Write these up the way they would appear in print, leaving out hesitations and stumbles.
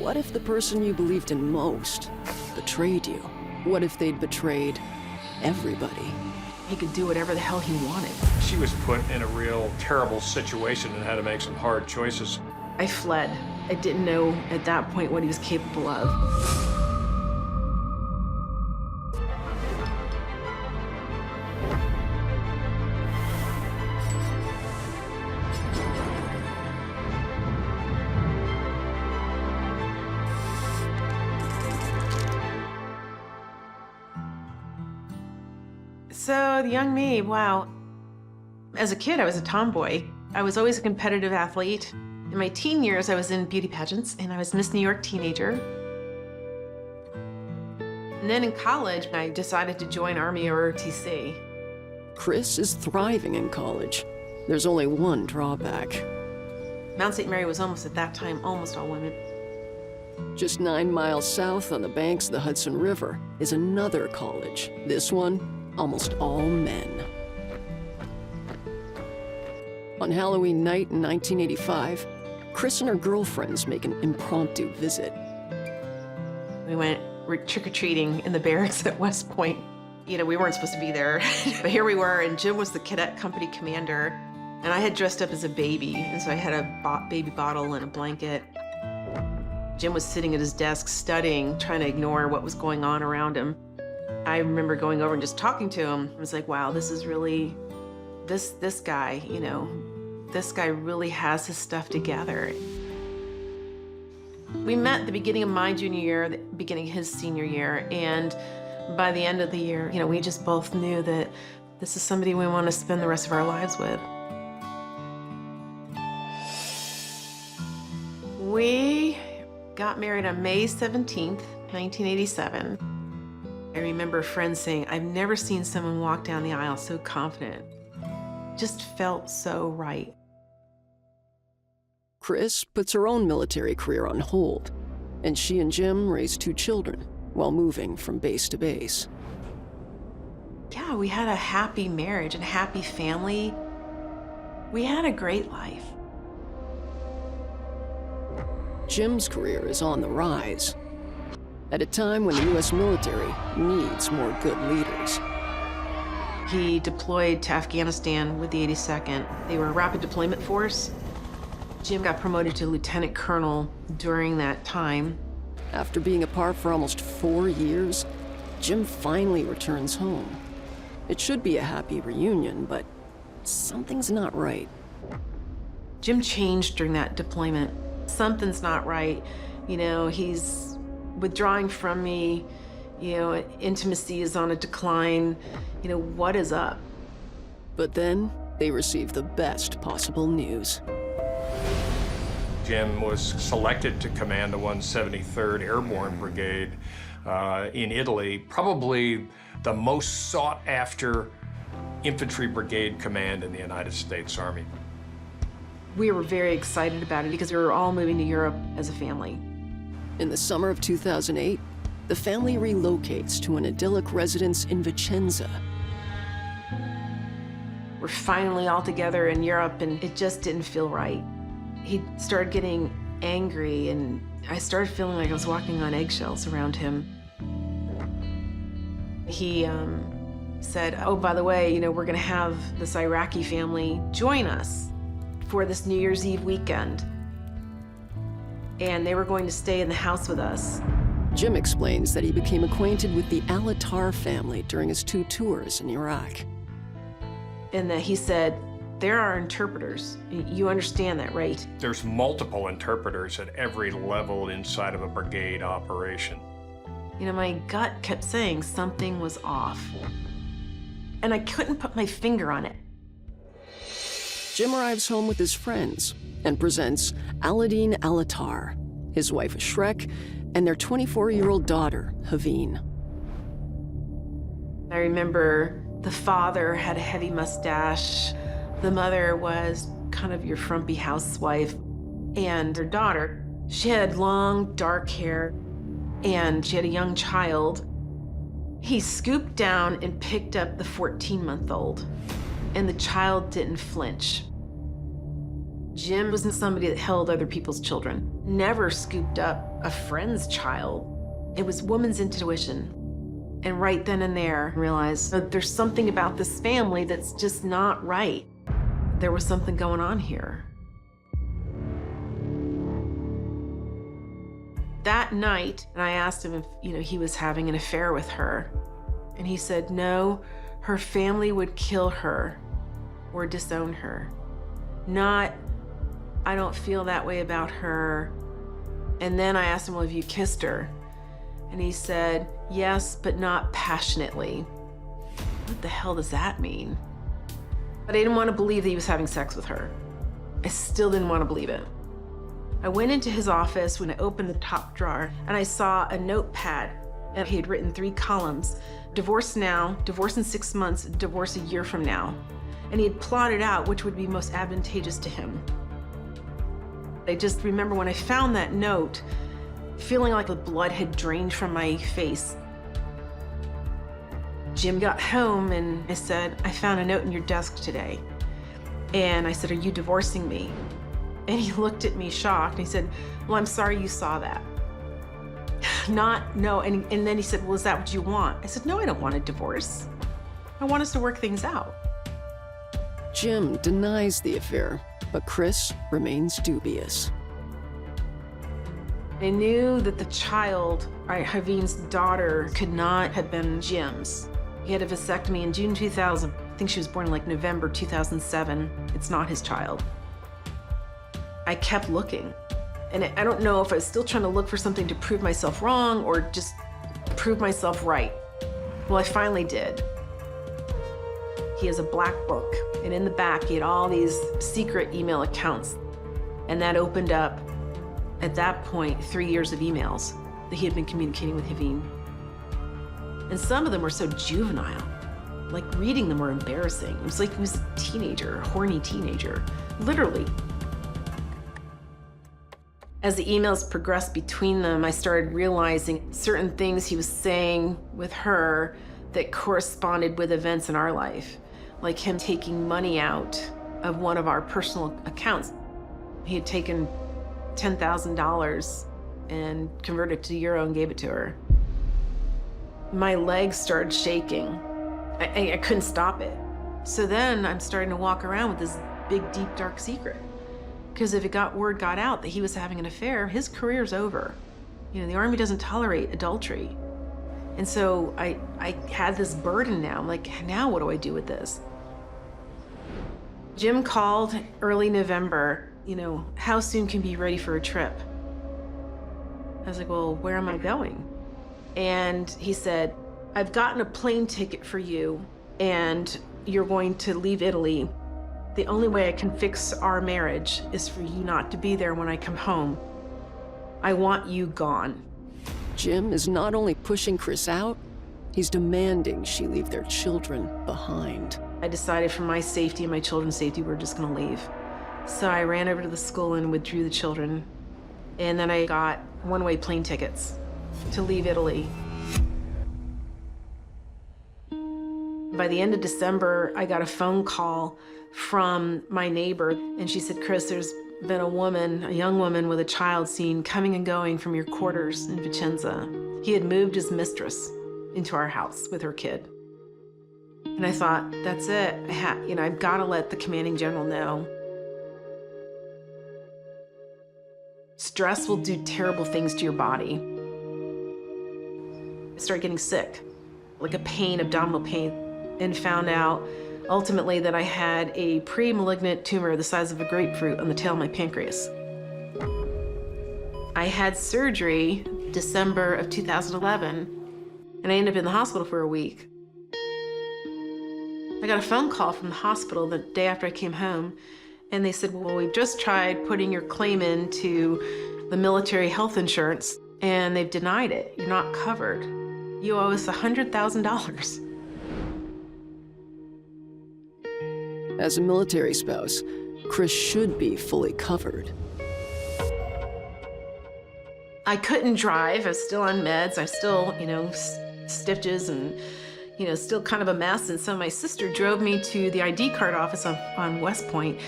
What if the person you believed in most betrayed you? What if they'd betrayed everybody? He could do whatever the hell he wanted. She was put in a real terrible situation and had to make some hard choices. I fled. I didn't know at that point what he was capable of. So the young me, wow. As a kid, I was a tomboy. I was always a competitive athlete. In my teen years, I was in beauty pageants, and I was Miss New York Teenager. And then in college, I decided to join Army or ROTC. Chris is thriving in college. There's only one drawback. Mount St. Mary was almost, at that time, almost all women. Just 9 miles south on the banks of the Hudson River is another college. This one, almost all men. On Halloween night in 1985, Chris and her girlfriends make an impromptu visit. We went trick-or-treating in the barracks at West Point. You know, we weren't supposed to be there, but here we were, and Jim was the cadet company commander, and I had dressed up as a baby, and so I had a baby bottle and a blanket. Jim was sitting at his desk studying, trying to ignore what was going on around him. I remember going over and just talking to him. I was like, wow, this is really, this guy, you know, this guy really has his stuff together. We met at the beginning of my junior year, the beginning of his senior year, and by the end of the year, you know, we just both knew that this is somebody we want to spend the rest of our lives with. We got married on May 17th, 1987. I remember friends saying, I've never seen someone walk down the aisle so confident. Just felt so right. Chris puts her own military career on hold, and she and Jim raise 2 children while moving from base to base. Yeah, we had a happy marriage and happy family. We had a great life. Jim's career is on the rise, at a time when the U.S. military needs more good leaders. He deployed to Afghanistan with the 82nd. They were a rapid deployment force. Jim got promoted to lieutenant colonel during that time. After being apart for almost 4 years, Jim finally returns home. It should be a happy reunion, but something's not right. Jim changed during that deployment. Something's not right. You know, he's withdrawing from me. You know, intimacy is on a decline. You know, what is up? But then they receive the best possible news. Jim was selected to command the 173rd Airborne Brigade in Italy, probably the most sought-after infantry brigade command in the United States Army. We were very excited about it because we were all moving to Europe as a family. In the summer of 2008, the family relocates to an idyllic residence in Vicenza. We're finally all together in Europe, and it just didn't feel right. He started getting angry, and I started feeling like I was walking on eggshells around him. He said, oh, by the way, you know, we're gonna have this Iraqi family join us for this New Year's Eve weekend. And they were going to stay in the house with us. Jim explains that he became acquainted with the Al-Attar family during his 2 tours in Iraq. And that he said, there are interpreters. You understand that, right? There's multiple interpreters at every level inside of a brigade operation. You know, my gut kept saying something was off. And I couldn't put my finger on it. Jim arrives home with his friends and presents Aladdin Al-Attar, his wife Shrek, and their 24-year-old daughter, Haveen. I remember the father had a heavy mustache. The mother was kind of your frumpy housewife. And her daughter, she had long, dark hair, and she had a young child. He scooped down and picked up the 14-month-old, and the child didn't flinch. Jim wasn't somebody that held other people's children, never scooped up a friend's child. It was woman's intuition. And right then and there, I realized that there's something about this family that's just not right. There was something going on here. That night, and I asked him if, he was having an affair with her. And he said, no, her family would kill her or disown her. Not, I don't feel that way about her. And then I asked him, well, have you kissed her? And he said, yes, but not passionately. What the hell does that mean? But I didn't want to believe that he was having sex with her. I still didn't want to believe it. I went into his office when I opened the top drawer, and I saw a notepad, and he had written 3 columns: divorce now, divorce in 6 months, divorce a year from now. And he had plotted out which would be most advantageous to him. I just remember when I found that note, feeling like the blood had drained from my face. Jim got home and I said, I found a note in your desk today. And I said, are you divorcing me? And he looked at me shocked and he said, well, I'm sorry you saw that. No, and then he said, well, is that what you want? I said, no, I don't want a divorce. I want us to work things out. Jim denies the affair, but Chris remains dubious. I knew that the child, Haveen's daughter, could not have been Jim's. He had a vasectomy in June 2000. I think she was born in like November 2007. It's not his child. I kept looking. And I don't know if I was still trying to look for something to prove myself wrong or just prove myself right. Well, I finally did. He has a black book, and in the back, he had all these secret email accounts. And that opened up, at that point, 3 years of emails that he had been communicating with Haveen. And some of them were so juvenile, like reading them were embarrassing. It was like he was a teenager, a horny teenager, literally. As the emails progressed between them, I started realizing certain things he was saying with her that corresponded with events in our life, like him taking money out of one of our personal accounts. He had taken $10,000 and converted it to euro and gave it to her. My legs started shaking. I couldn't stop it. So then I'm starting to walk around with this big, deep, dark secret. Because if word got out that he was having an affair, his career's over. The Army doesn't tolerate adultery. And so I had this burden now. I'm like, now what do I do with this? Jim called early November, how soon can you be ready for a trip? I was like, well, where am I going? And he said, I've gotten a plane ticket for you and you're going to leave Italy. The only way I can fix our marriage is for you not to be there when I come home. I want you gone. Jim is not only pushing Chris out, he's demanding she leave their children behind. I decided for my safety and my children's safety, we're just gonna leave. So I ran over to the school and withdrew the children. And then I got one-way plane tickets to leave Italy. By the end of December, I got a phone call from my neighbor, and she said, Chris, there's been a young woman with a child seen coming and going from your quarters in Vicenza. He had moved his mistress into our house with her kid. And I thought, that's it. I've got to let the commanding general know. Stress will do terrible things to your body. I started getting sick, like a pain, abdominal pain, and found out ultimately that I had a pre-malignant tumor the size of a grapefruit on the tail of my pancreas. I had surgery December of 2011, and I ended up in the hospital for a week. I got a phone call from the hospital the day after I came home, and they said, well, we've just tried putting your claim into the military health insurance, and they've denied it. You're not covered. You owe us $100,000. As a military spouse, Chris should be fully covered. I couldn't drive. I was still on meds. I was still, stitches and, still kind of a mess. And so my sister drove me to the ID card office on West Point.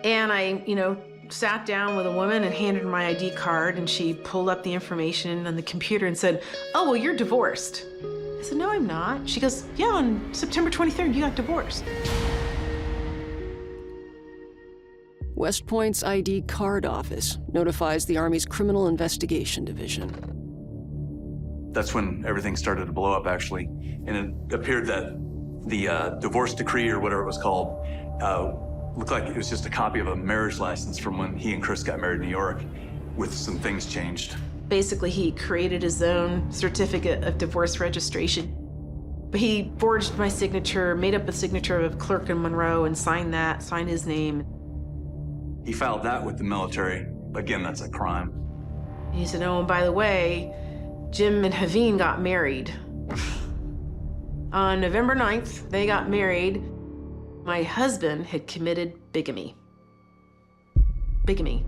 And I, sat down with a woman and handed her my ID card, and she pulled up the information on the computer and said, "Oh, well, you're divorced." I said, "No, I'm not." She goes, "Yeah, on September 23rd, you got divorced." West Point's ID card office notifies the Army's Criminal Investigation Division. That's when everything started to blow up, actually. And it appeared that the divorce decree, or whatever it was called, looked like it was just a copy of a marriage license from when he and Chris got married in New York, with some things changed. Basically, he created his own certificate of divorce registration. But he forged my signature, made up a signature of clerk in Monroe, and signed his name. He filed that with the military. Again, that's a crime. He said, "Oh, and by the way, Jim and Haveen got married." On November 9th, they got married. My husband had committed bigamy. Bigamy.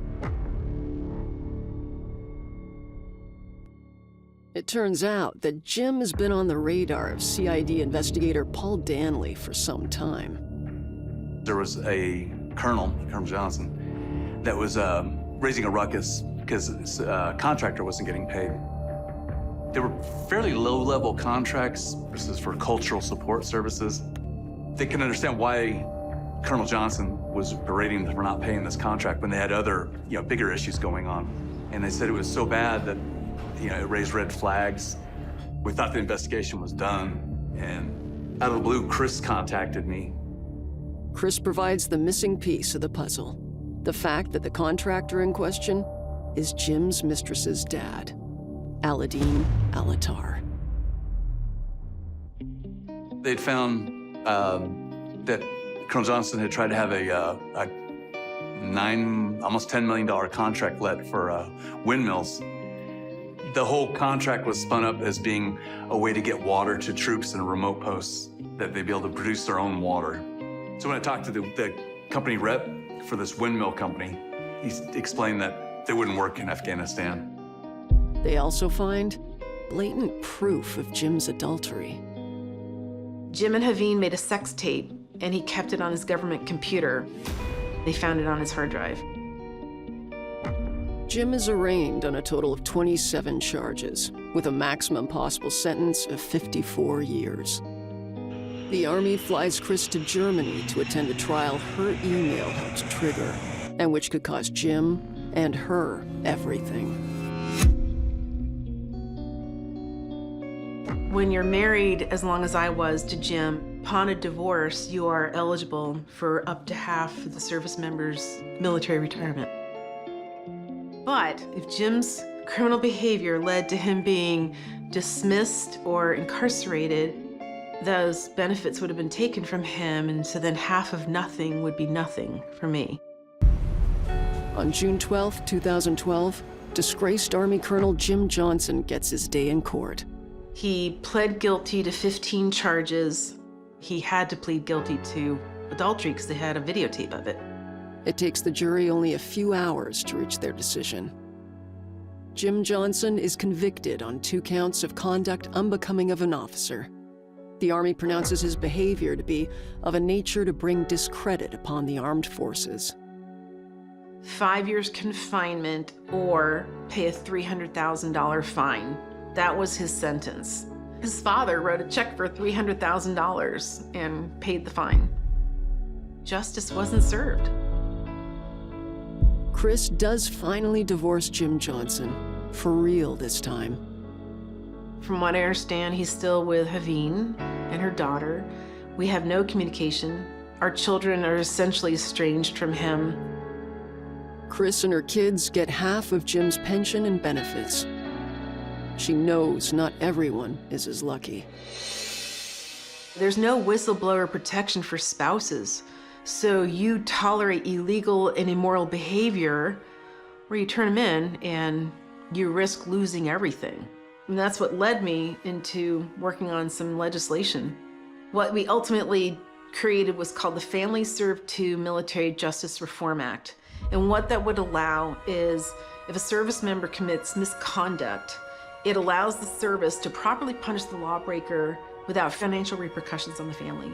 It turns out that Jim has been on the radar of CID investigator Paul Danley for some time. There was a Colonel Johnson, that was raising a ruckus because his contractor wasn't getting paid. They were fairly low-level contracts. This is for cultural support services. They can understand why Colonel Johnson was berating them for not paying this contract when they had other, bigger issues going on. And they said it was so bad that, it raised red flags. We thought the investigation was done, and out of the blue, Chris contacted me. Chris provides the missing piece of the puzzle: the fact that the contractor in question is Jim's mistress's dad, Aladeen Alatar. They'd found that Colonel Johnson had tried to have a almost $10 million contract let for windmills. The whole contract was spun up as being a way to get water to troops in remote posts, that they'd be able to produce their own water. So when I talked to the company rep for this windmill company, he explained that they wouldn't work in Afghanistan. They also find blatant proof of Jim's adultery. Jim and Haveen made a sex tape, and he kept it on his government computer. They found it on his hard drive. Jim is arraigned on a total of 27 charges, with a maximum possible sentence of 54 years. The Army flies Chris to Germany to attend a trial her email helped trigger, and which could cost Jim and her everything. When you're married, as long as I was to Jim, upon a divorce, you are eligible for up to half of the service member's military retirement. But if Jim's criminal behavior led to him being dismissed or incarcerated, those benefits would have been taken from him, and so then half of nothing would be nothing for me. On June 12, 2012, disgraced Army Colonel Jim Johnson gets his day in court. He pled guilty to 15 charges. He had to plead guilty to adultery because they had a videotape of it. It takes the jury only a few hours to reach their decision. Jim Johnson is convicted on 2 counts of conduct unbecoming of an officer. The Army pronounces his behavior to be of a nature to bring discredit upon the armed forces. 5 years confinement or pay a $300,000 fine. That was his sentence. His father wrote a check for $300,000 and paid the fine. Justice wasn't served. Chris does finally divorce Jim Johnson, for real this time. From what I understand, he's still with Haveen and her daughter. We have no communication. Our children are essentially estranged from him. Chris and her kids get half of Jim's pension and benefits. She knows not everyone is as lucky. There's no whistleblower protection for spouses. So you tolerate illegal and immoral behavior, or you turn them in and you risk losing everything. And that's what led me into working on some legislation. What we ultimately created was called the Family Served to Military Justice Reform Act. And what that would allow is, if a service member commits misconduct, it allows the service to properly punish the lawbreaker without financial repercussions on the family.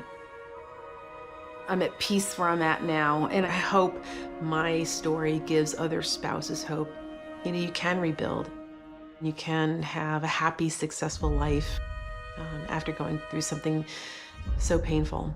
I'm at peace where I'm at now, and I hope my story gives other spouses hope. You know, you can rebuild. You can have a happy, successful life after going through something so painful.